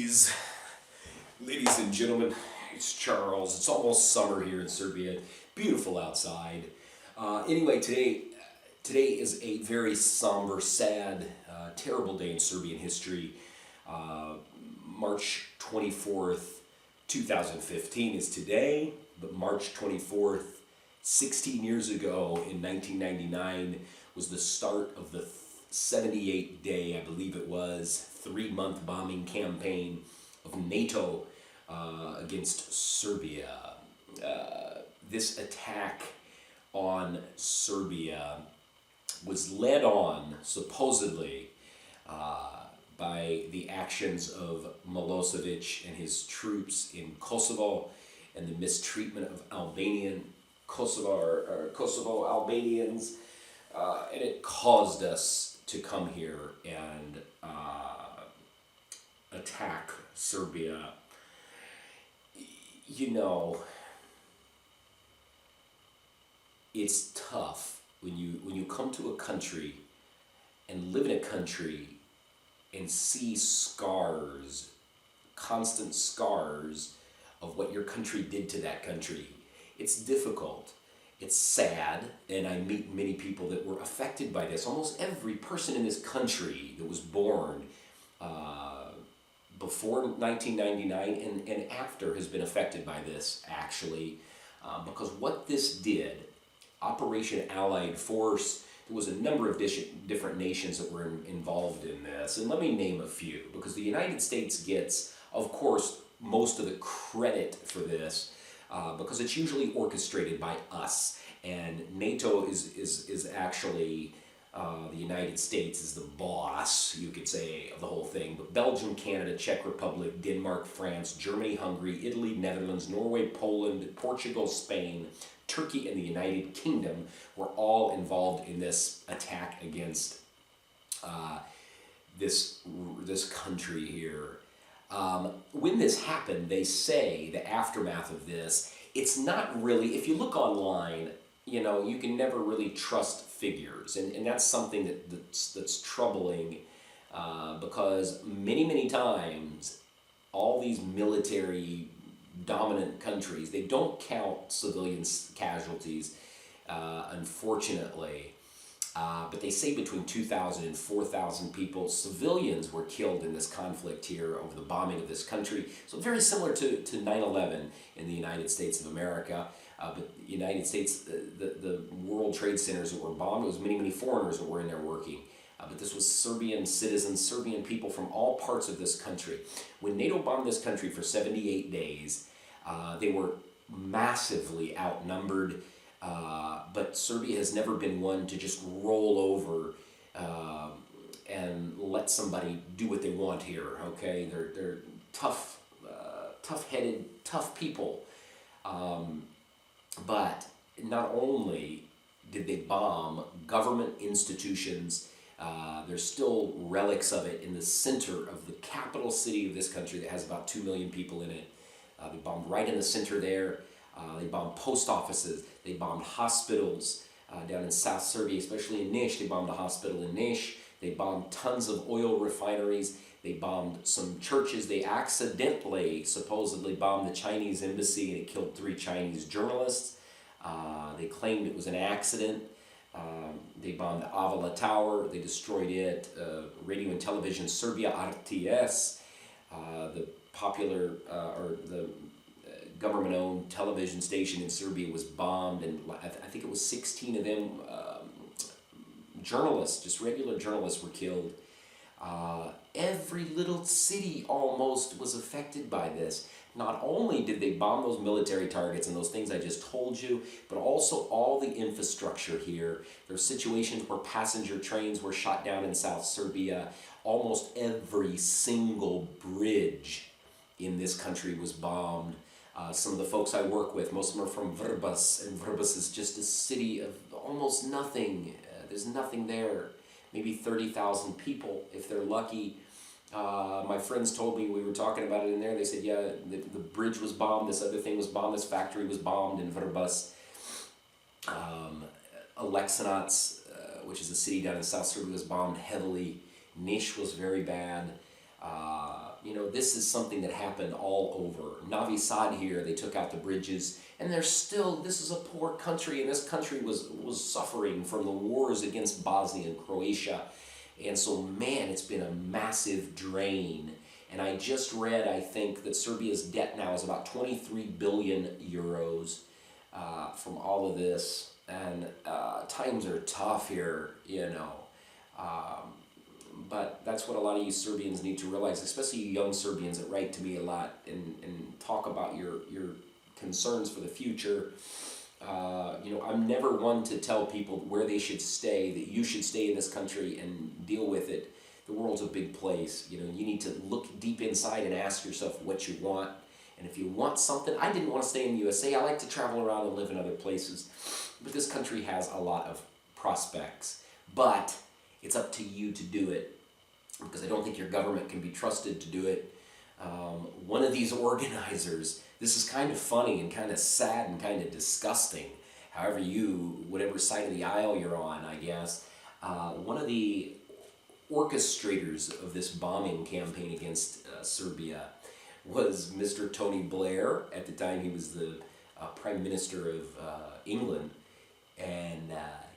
Ladies and gentlemen, it's Charles. It's almost summer here in Serbia. Beautiful outside. Anyway, today is a very somber, sad, terrible day in Serbian history. March 24th, 2015 is today, but March 24th, 16 years ago in 1999 was the start of the 78-day, I believe it was, 3-month bombing campaign of NATO against Serbia. This attack on Serbia was led on, supposedly, by the actions of Milosevic and his troops in Kosovo and the mistreatment of Kosovo Albanians, and it caused us to come here and attack Serbia. You know, it's tough when you come to a country and live in a country and see scars, constant scars of what your country did to that country. It's difficult. It's sad, and I meet many people that were affected by this. Almost every person in this country that was born before 1999 and after has been affected by this, actually, because what this did, Operation Allied Force, there was a number of different nations that were involved in this, and let me name a few, because the United States gets, of course, most of the credit for this, because it's usually orchestrated by us, and NATO is actually, the United States is the boss, you could say, of the whole thing. But Belgium, Canada, Czech Republic, Denmark, France, Germany, Hungary, Italy, Netherlands, Norway, Poland, Portugal, Spain, Turkey, and the United Kingdom were all involved in this attack against this country here. When this happened, they say, the aftermath of this, it's not really, if you look online, you know, you can never really trust figures, and that's something that's troubling, because many times all these military dominant countries, they don't count civilian casualties, unfortunately, but they say between 2,000 and 4,000 people, civilians, were killed in this conflict here over the bombing of this country. So very similar to 9/11 in the United States of America. But the United States, the World Trade Centers that were bombed, it was many foreigners that were in there working. But this was Serbian citizens, Serbian people from all parts of this country. When NATO bombed this country for 78 days, they were massively outnumbered, but Serbia has never been one to just roll over and let somebody do what they want here, okay? They're tough-headed, tough people. But not only did they bomb government institutions, there's still relics of it in the center of the capital city of this country that has about 2 million people in it. They bombed right in the center there. They bombed post offices. They bombed hospitals down in South Serbia, especially in Niš. They bombed a hospital in Niš. They bombed tons of oil refineries. They bombed some churches. They accidentally, supposedly, bombed the Chinese embassy, and it killed 3 Chinese journalists. They claimed it was an accident. They bombed the Avala Tower. They destroyed it. Radio and Television Serbia, RTS, the popular, or the government-owned television station in Serbia was bombed, and I think it was 16 of them, journalists, just regular journalists, were killed. Every little city almost was affected by this. Not only did they bomb those military targets and those things I just told you, but also all the infrastructure here. There were situations where passenger trains were shot down in South Serbia. Almost every single bridge in this country was bombed. Some of the folks I work with, most of them are from Vrbas, and Vrbas is just a city of almost nothing. There's nothing there. Maybe 30,000 people, if they're lucky. My friends told me, we were talking about it in there, they said, yeah, the bridge was bombed, this other thing was bombed, this factory was bombed in Vrbas. Aleksinac, which is a city down in South Serbia, was bombed heavily. Niš was very bad. this is something that happened all over. Novi Sad here, they took out the bridges, and this is a poor country, and this country was suffering from the wars against Bosnia and Croatia. And so, man, it's been a massive drain. And I just read, I think, that Serbia's debt now is about 23 billion euros from all of this. And times are tough here, but that's what a lot of you Serbians need to realize, especially you young Serbians that write to me a lot and talk about your concerns for the future. I'm never one to tell people where they should stay, that you should stay in this country and deal with it. The world's a big place. You need to look deep inside and ask yourself what you want. And if you want something, I didn't want to stay in the USA. I like to travel around and live in other places. But this country has a lot of prospects. But it's up to you to do it, because I don't think your government can be trusted to do it. One of these organizers, this is kind of funny and kind of sad and kind of disgusting, whatever side of the aisle you're on, I guess. One of the orchestrators of this bombing campaign against Serbia was Mr. Tony Blair. At the time, he was the Prime Minister of England, and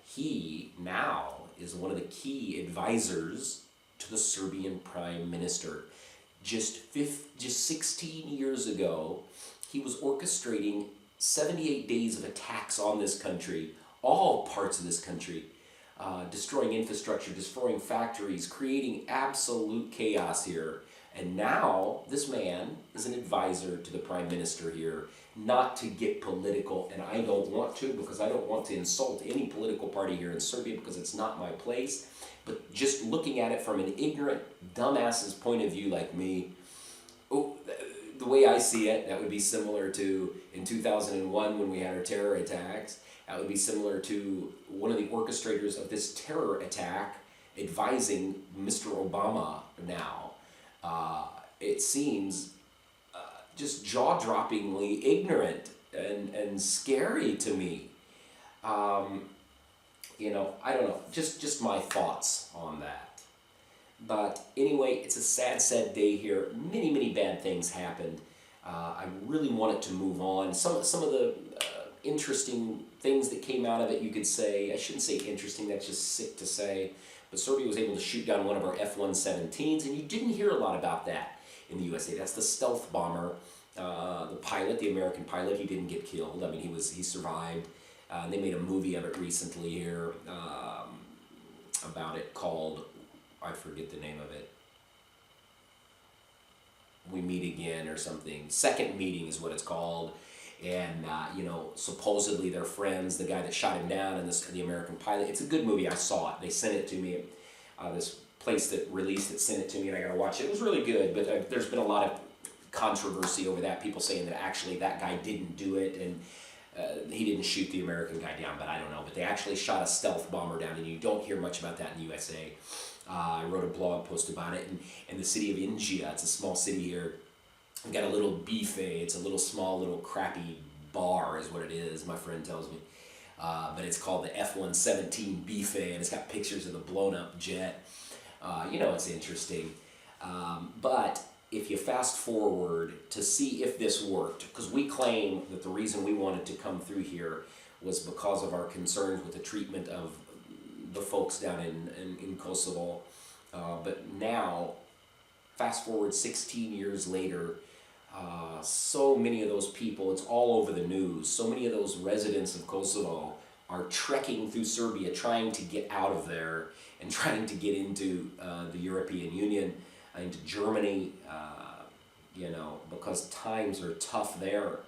he now is one of the key advisors to the Serbian Prime Minister. Just 16 years ago, he was orchestrating 78 days of attacks on this country, all parts of this country, destroying infrastructure, destroying factories, creating absolute chaos here. And now this man is an advisor to the Prime Minister here. Not to get political, and I don't want to, because I don't want to insult any political party here in Serbia, because it's not my place. But just looking at it from an ignorant dumbass's point of view like me, the way I see it, that would be similar to in 2001 when we had our terror attacks. That would be similar to one of the orchestrators of this terror attack advising Mr. Obama now. It seems just jaw-droppingly ignorant and scary to me. I don't know, just my thoughts on that. But anyway, it's a sad, sad day here. Many, many bad things happened. I really wanted to move on. Some of the interesting things that came out of it, you could say, I shouldn't say interesting, that's just sick to say, but Serbia was able to shoot down one of our F-117s, and you didn't hear a lot about that in the USA. That's the stealth bomber. The pilot, the American pilot, he didn't get killed. I mean, he survived. They made a movie of it recently here about it called, I forget the name of it, We Meet Again or something. Second Meeting is what it's called. And, supposedly they're friends, the guy that shot him down and the American pilot. It's a good movie. I saw it. They sent it to me. This place that released it sent it to me, and I got to watch it. It was really good, but there's been a lot of controversy over that. People saying that actually that guy didn't do it, and he didn't shoot the American guy down, but I don't know. But they actually shot a stealth bomber down, and you don't hear much about that in the USA. I wrote a blog post about it, and the city of India, it's a small city here. We've got a little buffet. It's a little small, little crappy bar is what it is, my friend tells me. But it's called the F-117 buffet, and it's got pictures of the blown up jet. It's interesting. But if you fast forward to see if this worked, because we claim that the reason we wanted to come through here was because of our concerns with the treatment of the folks down in Kosovo. But now, fast forward 16 years later, so many of those people, it's all over the news, so many of those residents of Kosovo are trekking through Serbia, trying to get out of there and trying to get into the European Union, into Germany, because times are tough there.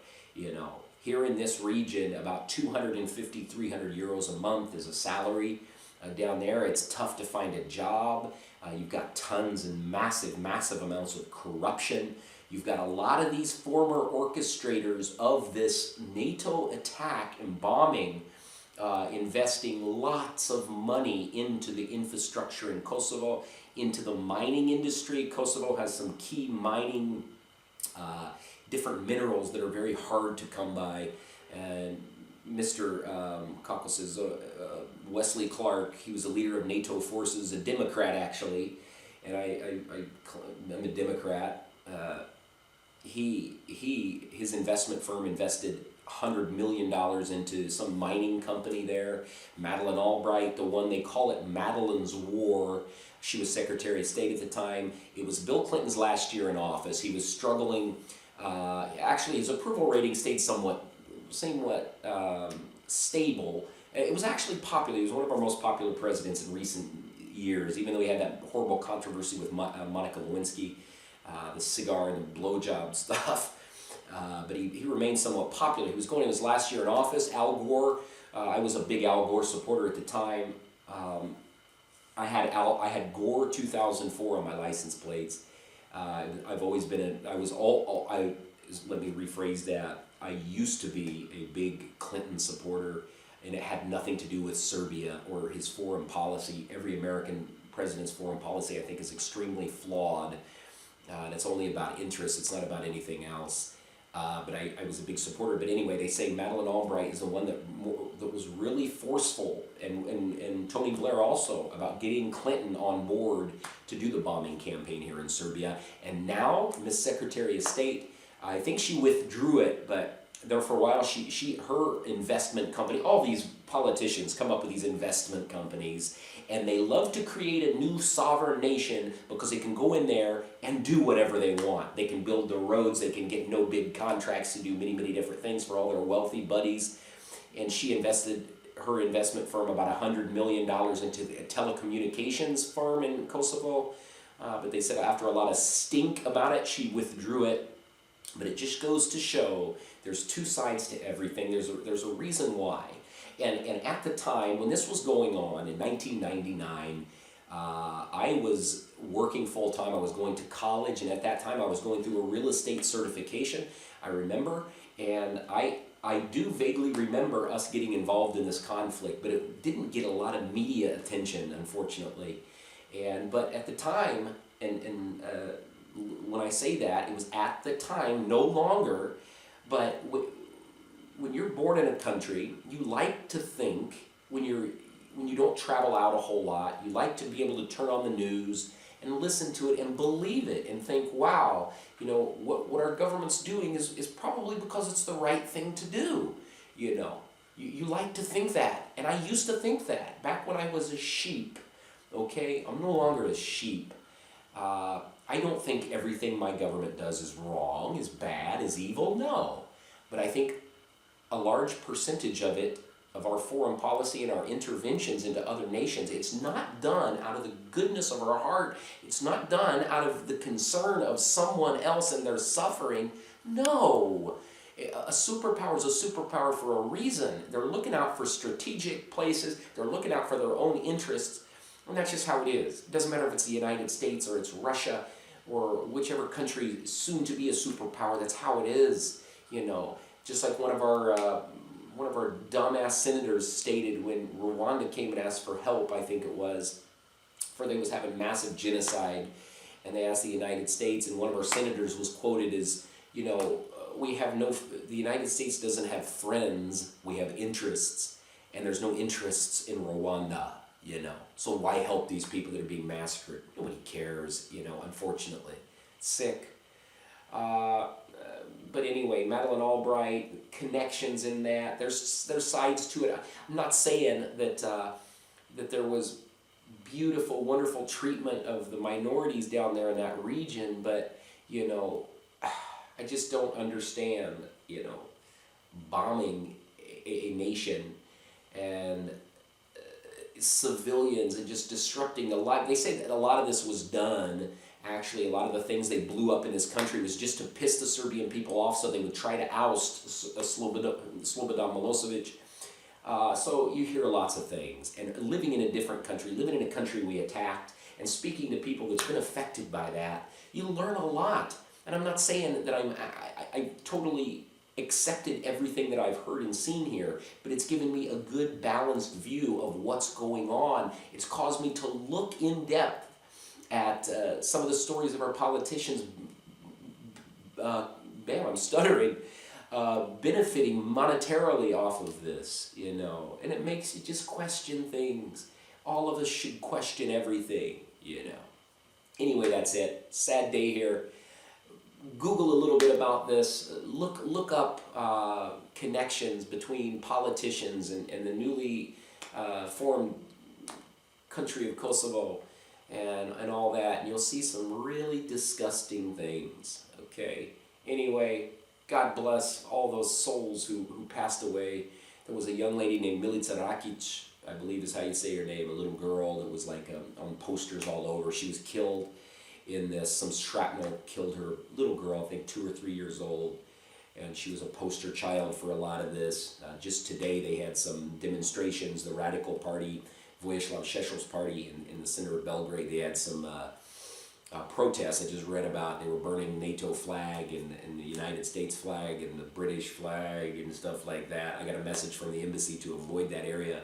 Here in this region, about 250, 300 euros a month is a salary. Down there, it's tough to find a job. You've got tons and massive, massive amounts of corruption. You've got a lot of these former orchestrators of this NATO attack and bombing investing lots of money into the infrastructure in Kosovo, into the mining industry. Kosovo has some key mining, different minerals that are very hard to come by. And Mr. Caucasus, Wesley Clark, he was a leader of NATO forces, a Democrat actually, and I'm a Democrat, his investment firm invested $100 million into some mining company there. Madeleine Albright, the one they call it Madeleine's War. She was Secretary of State at the time. It was Bill Clinton's last year in office. He was struggling. Actually, his approval rating stayed somewhat stable. It was actually popular. He was one of our most popular presidents in recent years, even though he had that horrible controversy with Monica Lewinsky, the cigar and the blowjob stuff. But he remained somewhat popular. He was going in his last year in office. Al Gore, I was a big Al Gore supporter at the time. I had Gore 2004 on my license plates. I've always been let me rephrase that. I used to be a big Clinton supporter, and it had nothing to do with Serbia or his foreign policy. Every American president's foreign policy, I think, is extremely flawed. And it's only about interests. It's not about anything else. But I was a big supporter. But anyway, they say Madeleine Albright is the one that was really forceful, and Tony Blair also, about getting Clinton on board to do the bombing campaign here in Serbia. And now, Miss Secretary of State, I think she withdrew it, but there for a while, her investment company, all these politicians come up with these investment companies, and they love to create a new sovereign nation because they can go in there and do whatever they want. They can build the roads, they can get no bid contracts to do many, many different things for all their wealthy buddies. And she invested her investment firm about $100 million into a telecommunications firm in Kosovo. But they said after a lot of stink about it, she withdrew it. But it just goes to show there's two sides to everything. There's a reason why. And at the time, when this was going on in 1999, I was working full-time. I was going to college, and at that time I was going through a real estate certification, I remember. And I do vaguely remember us getting involved in this conflict, but it didn't get a lot of media attention, unfortunately. But at the time, when I say that, it was at the time, no longer, but when you're born in a country, you like to think, when you don't travel out a whole lot, you like to be able to turn on the news and listen to it and believe it and think, wow, what our government's doing is probably because it's the right thing to do, You like to think that, and I used to think that back when I was a sheep, okay? I'm no longer a sheep. I don't think everything my government does is wrong, is bad, is evil, no. But I think a large percentage of it, of our foreign policy and our interventions into other nations, it's not done out of the goodness of our heart. It's not done out of the concern of someone else and their suffering. No. A superpower is a superpower for a reason. They're looking out for strategic places. They're looking out for their own interests. And that's just how it is. It doesn't matter if it's the United States or it's Russia or whichever country soon to be a superpower. That's how it is, Just like one of our dumbass senators stated when Rwanda came and asked for help, I think it was, for they was having massive genocide, and they asked the United States, and one of our senators was quoted as, the United States doesn't have friends, we have interests, and there's no interests in Rwanda. So why help these people that are being massacred? Nobody cares, unfortunately. Sick. But anyway, Madeleine Albright, connections in that. There's sides to it. I'm not saying that there was beautiful, wonderful treatment of the minorities down there in that region, but, I just don't understand, bombing a nation and civilians and just disrupting the life. They say that a lot of this was done, actually, a lot of the things they blew up in this country was just to piss the Serbian people off so they would try to oust Slobodan Milosevic. So you hear lots of things. And living in a different country, living in a country we attacked, and speaking to people that's been affected by that, you learn a lot. And I'm not saying that I totally accepted everything that I've heard and seen here, but it's given me a good balanced view of what's going on. It's caused me to look in depth at some of the stories of our politicians, I'm stuttering, benefiting monetarily off of this, and it makes you just question things. All of us should question everything, Anyway, that's it. Sad day here. Google a little bit about this. Look up connections between politicians and the newly formed country of Kosovo and all that, and you'll see some really disgusting things. Okay. Anyway, God bless all those souls who passed away. There was a young lady named Milica Rakic, I believe is how you say her name, a little girl that was like on posters all over. She was killed in this. Some shrapnel killed her little girl, I think 2 or 3 years old, and she was a poster child for a lot of this. Just today they had some demonstrations. The Radical Party, Vojislav Šešel's party in the center of Belgrade, they had some protests I just read about. They were burning NATO flag and the United States flag and the British flag and stuff like that. I got a message from the embassy to avoid that area.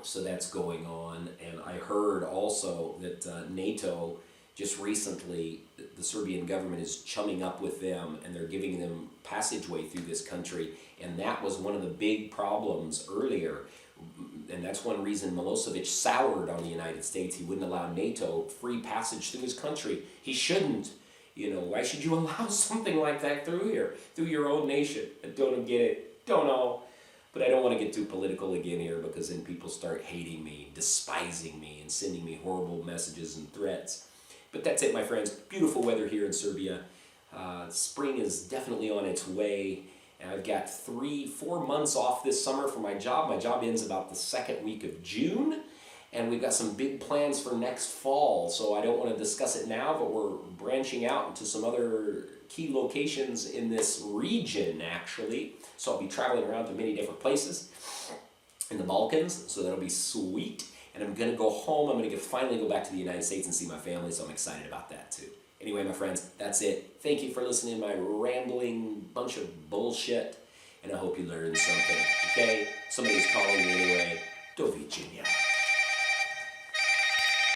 So that's going on. And I heard also that NATO just recently, the Serbian government is chumming up with them and they're giving them passageway through this country. And that was one of the big problems earlier. And that's one reason Milosevic soured on the United States. He wouldn't allow NATO free passage through his country. He shouldn't. Why should you allow something like that through here, through your own nation? I don't get it. Don't know. But I don't want to get too political again here, because then people start hating me, despising me, and sending me horrible messages and threats. But that's it, my friends. Beautiful weather here in Serbia. Spring is definitely on its way. And I've got 3-4 months off this summer for my job. My job ends about the second week of June. And we've got some big plans for next fall. So I don't want to discuss it now, but we're branching out into some other key locations in this region, actually. So I'll be traveling around to many different places in the Balkans. So that'll be sweet. And I'm going to go home. I'm going to finally go back to the United States and see my family. So I'm excited about that too. Anyway, my friends, that's it. Thank you for listening to my rambling bunch of bullshit, and I hope you learned something. Okay? Somebody's calling me anyway.